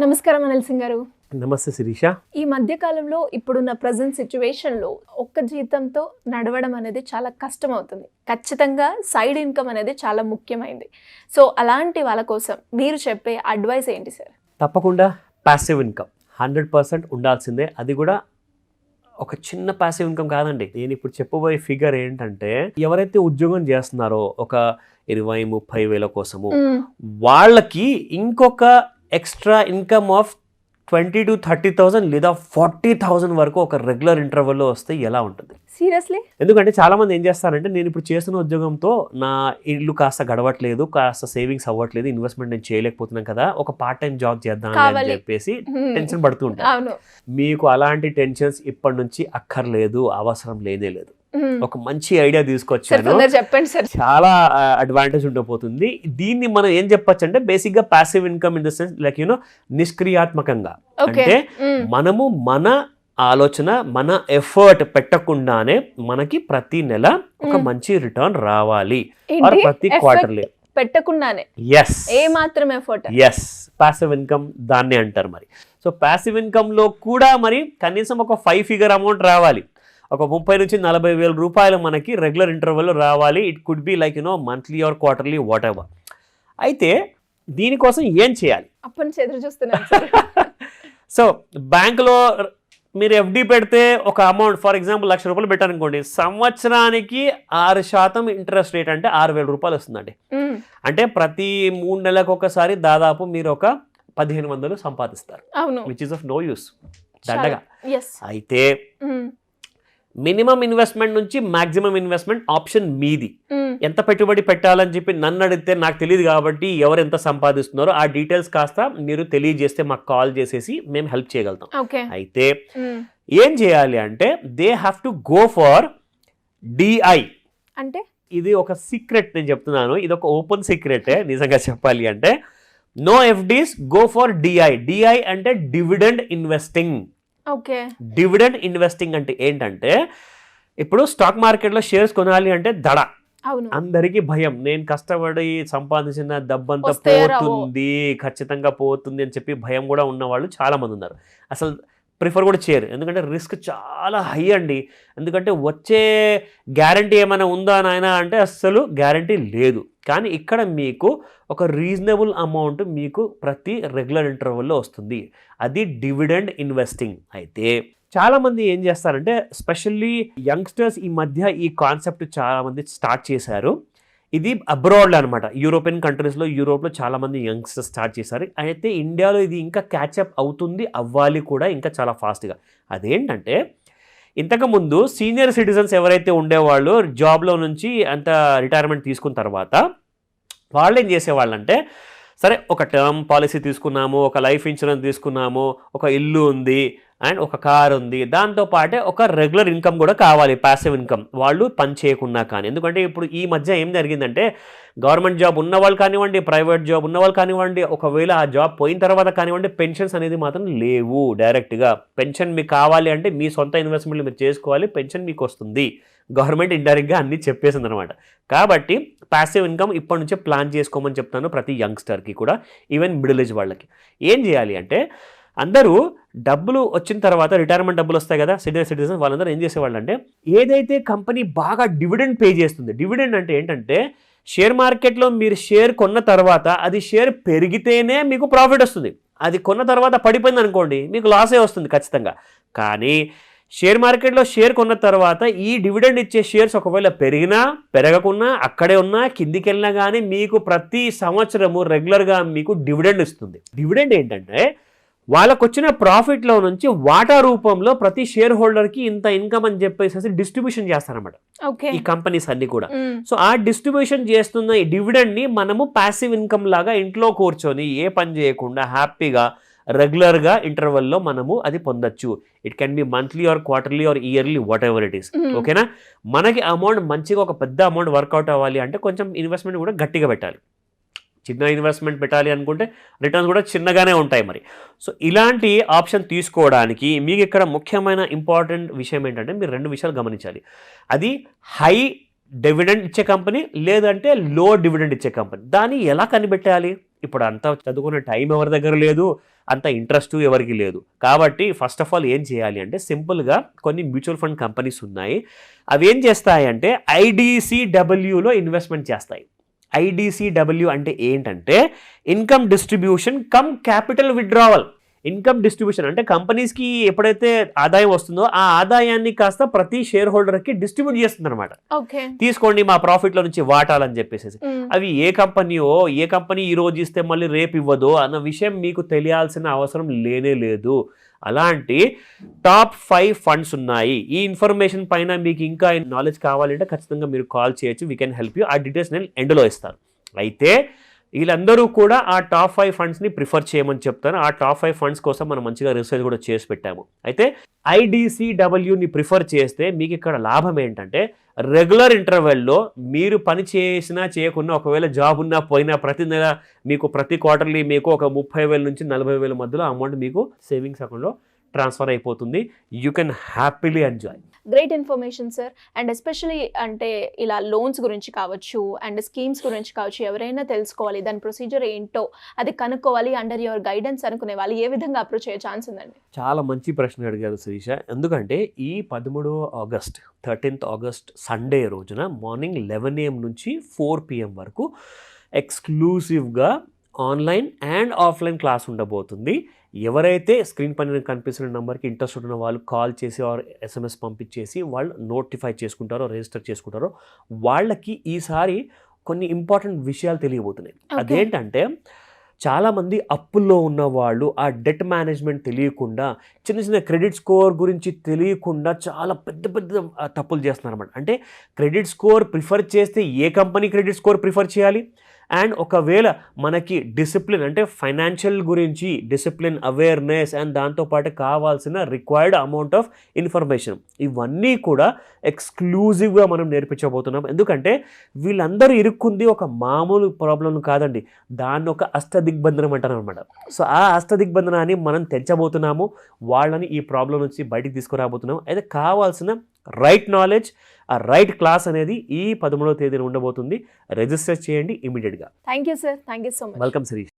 నమస్కారం అనిల్ సింగ్ గారు. నమస్తే శిరీష. ఈ మధ్య కాలంలో ఇప్పుడున్న ప్రజెంట్ సిచ్యువేషన్లో ఒక్క జీతంతో నడవడం అనేది చాలా కష్టం అవుతుంది. ఖచ్చితంగా సైడ్ ఇన్కమ్ అనేది చాలా ముఖ్యమైనది. సో అలాంటి వాళ్ళ కోసం మీరు చెప్పే అడ్వైస్ ఏంటి సార్? తప్పకుండా ప్యాసివ్ ఇన్కమ్ 100% ఉండాల్సిందే. అది కూడా ఒక చిన్న ప్యాసివ్ ఇన్కమ్ కాదండి. నేను ఇప్పుడు చెప్పబోయే ఫిగర్ ఏంటంటే, ఎవరైతే ఉద్యోగం చేస్తున్నారో ఒక 20-30 వేల కోసము, వాళ్ళకి ఇంకొక ఎక్స్ట్రా ఇన్కమ్ ఆఫ్ 20,000 to 30,000 లేదా 40,000 వరకు ఒక రెగ్యులర్ ఇంటర్వెల్లో వస్తే ఎలా ఉంటుంది? సీరియస్లీ? ఎందుకంటే చాలా మంది ఏం చేస్తారంటే, నేను ఇప్పుడు చేస్తున్న ఉద్యోగంతో నా ఇల్లు కాస్త గడవట్లేదు, కాస్త సేవింగ్స్ అవ్వట్లేదు, ఇన్వెస్ట్మెంట్ నేను చేయలేకపోతున్నాను కదా, ఒక పార్ట్ టైం జాబ్ చేద్దాం అని చెప్పేసి టెన్షన్ పడుతూ ఉంటారు. మీకు అలాంటి టెన్షన్స్ ఇప్పటి నుంచి అక్కర్లేదు, అవసరం లేనే లేదు. ఒక మంచి ఐడియా తీసుకొచ్చాను, చెప్పండి సార్. చాలా అడ్వాంటేజ్ ఉండబోతుంది. దీన్ని మనం ఏం చెప్పొచ్చు అంటే, బేసిక్ గా passive income in the sense like నిష్క్రియాత్మకంగా, అంటే మనము మన ఆలోచన, మన ఎఫర్ట్ పెట్టకుండానే మనకి ప్రతి నెల ఒక మంచి రిటర్న్ రావాలి, ప్రతి క్వార్టర్లీ పెట్టకుండానే. ఎస్, ఏ మాత్రం ఎఫర్ట్. ఎస్, ప్యాసివ్ ఇన్కమ్ దాన్నే అంటారు. మరి సో ప్యాసివ్ ఇన్కమ్ లో కూడా మరి కనీసం ఒక 5 ఫిగర్ అమౌంట్ రావాలి. ఒక 30 నుంచి 40 వేల రూపాయలు మనకి రెగ్యులర్ ఇంటర్వెల్లో రావాలి. It could be like monthly or quarterly what ever. అయితే దీనికోసం ఏం చేయాలి? అప్పటి నుంచి ఎదురు చూస్తున్నాను. సో బ్యాంకులో మీరు ఎఫ్డి పెడితే ఒక అమౌంట్, ఫర్ ఎగ్జాంపుల్ 1,00,000 రూపాయలు పెట్టారనుకోండి, సంవత్సరానికి 6% ఇంట్రెస్ట్ రేట్ అంటే 6,000 రూపాయలు వస్తుందండి. అంటే ప్రతి 3 నెలలకు ఒకసారి దాదాపు మీరు ఒక 1,500 సంపాదిస్తారు, which is of no use, దండగా. అయితే మినిమం ఇన్వెస్ట్మెంట్ నుంచి మాక్సిమం ఇన్వెస్ట్మెంట్ ఆప్షన్ మీది. ఎంత పెట్టుబడి పెట్టాలని చెప్పి నన్ను అడిగితే నాకు తెలియదు, కాబట్టి ఎవరు ఎంత సంపాదిస్తున్నారో ఆ డీటెయిల్స్ కాస్త మీరు తెలియజేస్తే మాకు కాల్ చేసేసి మేము హెల్ప్ చేయగలుగుతాం. అయితే ఏం చేయాలి అంటే, they have to go for DI. అంటే ఇది ఒక సీక్రెట్, నేను చెప్తున్నాను, ఇది ఒక ఓపెన్ సీక్రెట్ నిజంగా చెప్పాలి అంటే. No FDs, go for DI. DI అంటే డివిడెండ్ ఇన్వెస్టింగ్. డివిడెండ్ ఇన్వెస్టింగ్ అంటే ఏంటంటే, ఇప్పుడు స్టాక్ మార్కెట్లో షేర్స్ కొనాలి అంటే దడ, అందరికీ భయం, నేను కష్టపడి సంపాదించిన డబ్బంతా పోతుంది, ఖచ్చితంగా పోతుంది అని చెప్పి భయం కూడా ఉన్న వాళ్ళు చాలా మంది ఉన్నారు. అసలు ప్రిఫర్ కూడా చేయరు, ఎందుకంటే రిస్క్ చాలా హై అండి. ఎందుకంటే వచ్చే గ్యారంటీ ఏమైనా ఉందా నాయన అంటే అస్సలు గ్యారంటీ లేదు. కానీ ఇక్కడ మీకు ఒక రీజనబుల్ అమౌంట్ మీకు ప్రతి రెగ్యులర్ ఇంటర్వెల్లో వస్తుంది, అది డివిడెండ్ ఇన్వెస్టింగ్. అయితే చాలామంది ఏం చేస్తారంటే, స్పెషల్లీ యంగ్స్టర్స్ ఈ మధ్య ఈ కాన్సెప్ట్ చాలామంది స్టార్ట్ చేశారు. ఇది అబ్రాడ్లో అనమాట, యూరోపియన్ కంట్రీస్లో, యూరోప్లో చాలామంది యంగ్స్టర్స్ స్టార్ట్ చేశారు. అయితే ఇండియాలో ఇది ఇంకా క్యాచప్ అవుతుంది, అవ్వాలి కూడా ఇంకా చాలా ఫాస్ట్గా. అదేంటంటే, ఇంతకుముందు సీనియర్ సిటిజన్స్ ఎవరైతే ఉండేవాళ్ళు జాబ్లో నుంచి అంత రిటైర్మెంట్ తీసుకున్న తర్వాత వాళ్ళు ఏం చేసేవాళ్ళంటే, సరే ఒక టర్మ్ పాలసీ తీసుకున్నాము, ఒక లైఫ్ ఇన్సూరెన్స్ తీసుకున్నాము, ఒక ఇల్లు ఉంది అండ్ ఒక కార్ ఉంది, దాంతోపాటే ఒక రెగ్యులర్ ఇన్కమ్ కూడా కావాలి, ప్యాసివ్ ఇన్కమ్, వాళ్ళు పని చేయకున్నా కానీ. ఎందుకంటే ఇప్పుడు ఈ మధ్య ఏం జరిగిందంటే, గవర్నమెంట్ జాబ్ ఉన్న వాళ్ళు కానివ్వండి, ప్రైవేట్ జాబ్ ఉన్న వాళ్ళు కానివ్వండి, ఒకవేళ ఆ జాబ్ పోయిన తర్వాత కానివ్వండి, పెన్షన్స్ అనేది మాత్రం లేవు. డైరెక్ట్గా పెన్షన్ మీకు కావాలి అంటే మీ సొంత ఇన్వెస్ట్మెంట్లు మీరు చేసుకోవాలి, పెన్షన్ మీకు వస్తుంది. గవర్నమెంట్ ఇండైరెక్ట్గా అన్నీ చెప్పేసింది అనమాట. కాబట్టి ప్యాసివ్ ఇన్కమ్ ఇప్పటి నుంచే ప్లాన్ చేసుకోమని చెప్తాను ప్రతి యంగ్స్టర్కి కూడా, ఈవెన్ మిడిల్ ఏజ్ వాళ్ళకి. ఏం చేయాలి అంటే, అందరూ డబ్బులు వచ్చిన తర్వాత, రిటైర్మెంట్ డబ్బులు వస్తాయి కదా సీనియర్ సిటిజన్స్, వాళ్ళందరూ ఏం చేసేవాళ్ళు అంటే, ఏదైతే కంపెనీ బాగా డివిడెండ్ పే చేస్తుంది, డివిడెండ్ అంటే ఏంటంటే, షేర్ మార్కెట్లో మీరు షేర్ కొన్న తర్వాత అది షేర్ పెరిగితేనే మీకు ప్రాఫిట్ వస్తుంది, అది కొన్న తర్వాత పడిపోయింది అనుకోండి మీకు లాసే వస్తుంది ఖచ్చితంగా. కానీ షేర్ మార్కెట్లో షేర్ కొన్న తర్వాత ఈ డివిడెండ్ ఇచ్చే షేర్స్ ఒకవేళ పెరిగినా పెరగకున్నా, అక్కడే ఉన్నా, కిందికి వెళ్ళినా కానీ మీకు ప్రతి సంవత్సరము రెగ్యులర్గా మీకు డివిడెండ్ ఇస్తుంది. డివిడెండ్ ఏంటంటే, వాళ్ళకు వచ్చిన ప్రాఫిట్లో నుంచి వాటా రూపంలో ప్రతి షేర్ హోల్డర్కి ఇంత ఇన్కమ్ అని చెప్పేసి డిస్ట్రిబ్యూషన్ చేస్తారన్నమాట ఈ కంపెనీస్ అన్ని కూడా. సో ఆ డిస్ట్రిబ్యూషన్ చేస్తున్న ఈ డివిడెండ్ని మనము ప్యాసివ్ ఇన్కమ్ లాగా ఇంట్లో కూర్చొని ఏ పని చేయకుండా హ్యాపీగా రెగ్యులర్గా ఇంటర్వెల్లో మనము అది పొందొచ్చు. It can be monthly or quarterly are yearly, what ever it is. ఓకేనా? మనకి అమౌంట్ మంచిగా ఒక పెద్ద అమౌంట్ వర్కౌట్ అవ్వాలి అంటే కొంచెం ఇన్వెస్ట్మెంట్ కూడా గట్టిగా పెట్టాలి. చిన్న ఇన్వెస్ట్మెంట్ పెట్టాలి అనుకుంటే రిటర్న్స్ కూడా చిన్నగానే ఉంటాయి మరి. సో ఇలాంటి ఆప్షన్ తీసుకోవడానికి మీకు ఇక్కడ ముఖ్యమైన ఇంపార్టెంట్ విషయం ఏంటంటే, మీరు 2 విషయాలు గమనించాలి. అది హై డివిడెండ్ ఇచ్చే కంపెనీ లేదంటే లో డివిడెండ్ ఇచ్చే కంపెనీ. దాన్ని ఎలా కనిపెట్టాలి? ఇప్పుడు అంత చదువుకునే టైం ఎవరి దగ్గర లేదు, అంత ఇంట్రెస్ట్ ఎవరికి లేదు. కాబట్టి ఫస్ట్ ఆఫ్ ఆల్ ఏం చేయాలి అంటే సింపుల్గా కొన్ని మ్యూచువల్ ఫండ్ కంపెనీస్ ఉన్నాయి. అవి ఏం చేస్తాయంటే IDCWలో ఇన్వెస్ట్మెంట్ చేస్తాయి. IDCW అంటే ఏంటంటే income distribution come capital withdrawal. Income distribution అంటే కంపెనీస్కి ఎప్పుడైతే ఆదాయం వస్తుందో ఆ ఆదాయాన్ని కాస్త ప్రతి షేర్ హోల్డర్కి డిస్ట్రిబ్యూట్ చేస్తుంది అనమాట. తీసుకోండి మా ప్రాఫిట్లో నుంచి వాటాలని చెప్పేసి. అవి ఏ కంపెనీ ఈ రోజు ఇస్తే మళ్ళీ రేపు ఇవ్వదు అన్న విషయం మీకు తెలియాల్సిన అవసరం లేనే లేదు. అలాంటి టాప్ 5 ఫండ్స్ ఉన్నాయి. ఈ ఇన్ఫర్మేషన్ పైన మీకు ఇంకా నాలెడ్జ్ కావాలంటే ఖచ్చితంగా మీరు కాల్ చేయొచ్చు. We can help you. ఆ డీటెయిల్స్ నేను ఎండ్లో ఇస్తాను. అయితే వీళ్ళందరూ కూడా ఆ టాప్ 5 ఫండ్స్ని ప్రిఫర్ చేయమని చెప్తాను. ఆ టాప్ 5 ఫండ్స్ కోసం మనం మంచిగా రీసెర్చ్ కూడా చేసి పెట్టాము. అయితే IDCWని ప్రిఫర్ చేస్తే మీకు ఇక్కడ లాభం ఏంటంటే రెగ్యులర్ ఇంటర్వెల్లో మీరు పని చేసినా చేయకున్నా, ఒకవేళ జాబ్ ఉన్నా పోయినా ప్రతి నెల మీకు ప్రతి క్వార్టర్లీ మీకు ఒక 30,000 నుంచి 40,000 మధ్యలో అమౌంట్ మీకు సేవింగ్స్ అకౌంట్లో ట్రాన్స్ఫర్ అయిపోతుంది. You can happily enjoy. Great information sir. And especially అంటే ఇలా లోన్స్ గురించి కావచ్చు అండ్ స్కీమ్స్ గురించి కావచ్చు, ఎవరైనా తెలుసుకోవాలి దాని ప్రొసీజర్ ఏంటో అది కనుక్కోవాలి అండర్ యువర్ గైడెన్స్ అనుకునే వాళ్ళు ఏ విధంగా అప్రోచ్ అయ్యే ఛాన్స్ ఉందండి? చాలా మంచి ప్రశ్న అడిగారు శిరీష. ఎందుకంటే ఈ 13th ఆగస్ట్ సండే రోజున మార్నింగ్ 11 AM నుంచి 4 PM వరకు ఎక్స్క్లూసివ్గా ఆన్లైన్ అండ్ ఆఫ్లైన్ క్లాస్ ఉండబోతుంది. ఎవరైతే స్క్రీన్ పైన కనిపిస్తున్న నెంబర్కి ఇంట్రెస్ట్ ఉన్న వాళ్ళు కాల్ చేసి ఆర్ SMS పంపించేసి వాళ్ళు నోటిఫై చేసుకుంటారో, రిజిస్టర్ చేసుకుంటారో వాళ్ళకి ఈసారి కొన్ని ఇంపార్టెంట్ విషయాలు తెలియబోతున్నాయి. అదేంటంటే చాలామంది అప్పుల్లో ఉన్న వాళ్ళు ఆ డెట్ మేనేజ్మెంట్ తెలియకుండా, చిన్న క్రెడిట్ స్కోర్ గురించి తెలియకుండా చాలా పెద్ద తప్పులు చేస్తున్నారు అన్నమాట. అంటే క్రెడిట్ స్కోర్ ప్రిఫర్ చేస్తే ఏ కంపెనీ క్రెడిట్ స్కోర్ ప్రిఫర్ చేయాలి, అండ్ ఒకవేళ మనకి డిసిప్లిన్ అంటే ఫైనాన్షియల్ గురించి డిసిప్లిన్, అవేర్నెస్ అండ్ దాంతోపాటు కావాల్సిన రిక్వైర్డ్ అమౌంట్ ఆఫ్ ఇన్ఫర్మేషన్ ఇవన్నీ కూడా ఎక్స్క్లూజివ్గా మనం నేర్పించబోతున్నాం. ఎందుకంటే వీళ్ళందరూ ఇరుక్కుంది ఒక మామూలు ప్రాబ్లం కాదండి, దాన్ని ఒక అష్టదిగ్బంధనం అంటారు అనమాట. సో ఆ అష్టదిగ్బంధనాన్ని మనం తెంచబోతున్నాము, వాళ్ళని ఈ ప్రాబ్లం నుంచి బయటికి తీసుకురాబోతున్నాం. అయితే కావాల్సిన రైట్ నాలెడ్జ్, ఆ రైట్ క్లాస్ అనేది ఈ 13వ తేదీన ఉండబోతుంది. రిజిస్టర్ చేయండి ఇమీడియట్గా. Thank you sir. Thank you so much. Welcome Sirish.